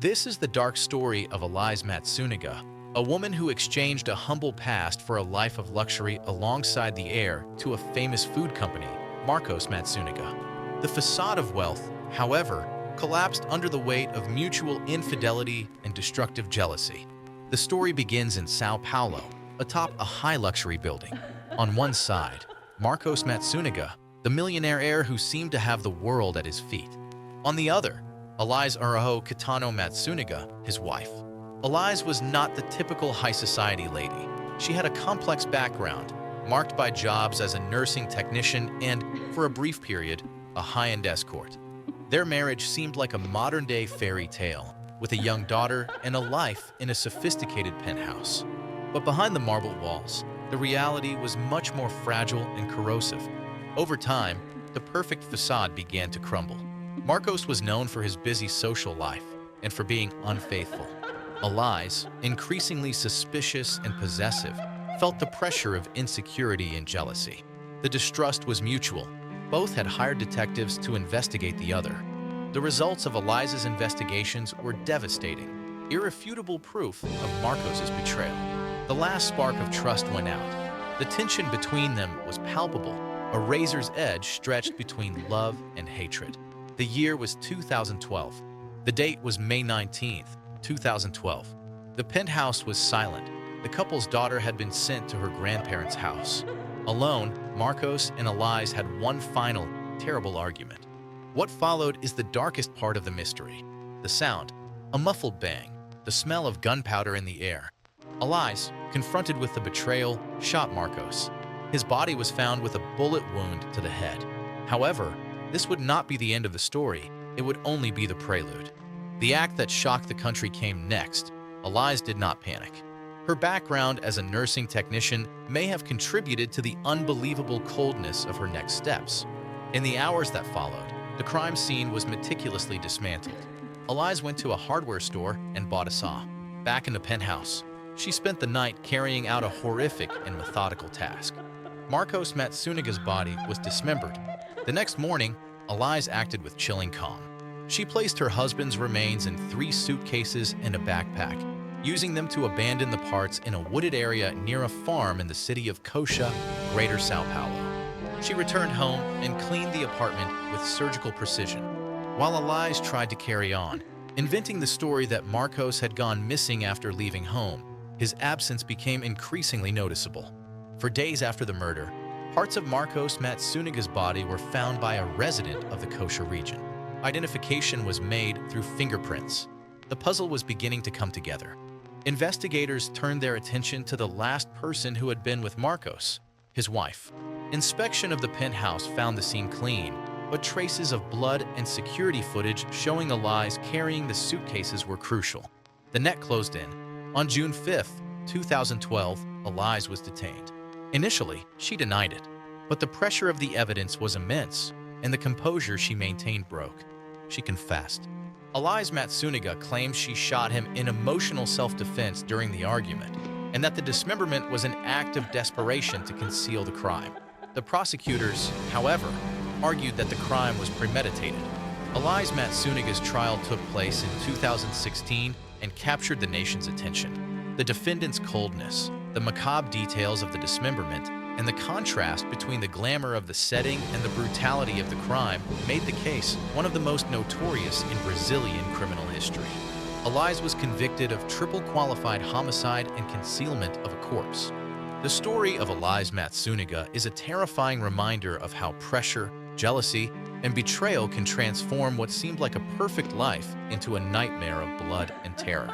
This is the dark story of Elize Matsunaga, a woman who exchanged a humble past for a life of luxury alongside the heir to a famous food company, Marcos Matsunaga. The facade of wealth, however, collapsed under the weight of mutual infidelity and destructive jealousy. The story begins in São Paulo, atop a high luxury building. On one side, Marcos Matsunaga, the millionaire heir who seemed to have the world at his feet. On the other, Elize Matsunaga, his wife. Elize was not the typical high society lady. She had a complex background, marked by jobs as a nursing technician and, for a brief period, a high-end escort. Their marriage seemed like a modern-day fairy tale, with a young daughter and a life in a sophisticated penthouse. But behind the marble walls, the reality was much more fragile and corrosive. Over time, the perfect facade began to crumble. Marcos was known for his busy social life and for being unfaithful. Elize, increasingly suspicious and possessive, felt the pressure of insecurity and jealousy. The distrust was mutual. Both had hired detectives to investigate the other. The results of Elize's investigations were devastating, irrefutable proof of Marcos's betrayal. The last spark of trust went out. The tension between them was palpable, a razor's edge stretched between love and hatred. The year was 2012. The date was May 19th, 2012. The penthouse was silent. The couple's daughter had been sent to her grandparents' house. Alone, Marcos and Elize had one final, terrible argument. What followed is the darkest part of the mystery. The sound, a muffled bang, the smell of gunpowder in the air. Elize, confronted with the betrayal, shot Marcos. His body was found with a bullet wound to the head. However, this would not be the end of the story. It would only be the prelude. The act that shocked the country came next. Elize did not panic. Her background as a nursing technician may have contributed to the unbelievable coldness of her next steps. In the hours that followed, the crime scene was meticulously dismantled. Elize went to a hardware store and bought a saw. Back in the penthouse, she spent the night carrying out a horrific and methodical task. Marcos Matsunaga's body was dismembered. The next morning, Elize acted with chilling calm. She placed her husband's remains in 3 suitcases and a backpack, using them to abandon the parts in a wooded area near a farm in the city of Cotia, Greater São Paulo. She returned home and cleaned the apartment with surgical precision, while Elize tried to carry on, inventing the story that Marcos had gone missing after leaving home. His absence became increasingly noticeable. For days after the murder, parts of Marcos Matsunaga's body were found by a resident of the Cotia region. Identification was made through fingerprints. The puzzle was beginning to come together. Investigators turned their attention to the last person who had been with Marcos, his wife. Inspection of the penthouse found the scene clean, but traces of blood and security footage showing Elize carrying the suitcases were crucial. The net closed in. On June 5th, 2012, Elize was detained. Initially, she denied it, but the pressure of the evidence was immense, and the composure she maintained broke. She confessed. Elize Matsunaga claims she shot him in emotional self-defense during the argument, and that the dismemberment was an act of desperation to conceal the crime. The prosecutors, however, argued that the crime was premeditated. Elize Matsunaga's trial took place in 2016 and captured the nation's attention. The defendant's coldness, the macabre details of the dismemberment, and the contrast between the glamour of the setting and the brutality of the crime made the case one of the most notorious in Brazilian criminal history. Elize was convicted of triple qualified homicide and concealment of a corpse. The story of Elize Matsunaga is a terrifying reminder of how pressure, jealousy, and betrayal can transform what seemed like a perfect life into a nightmare of blood and terror.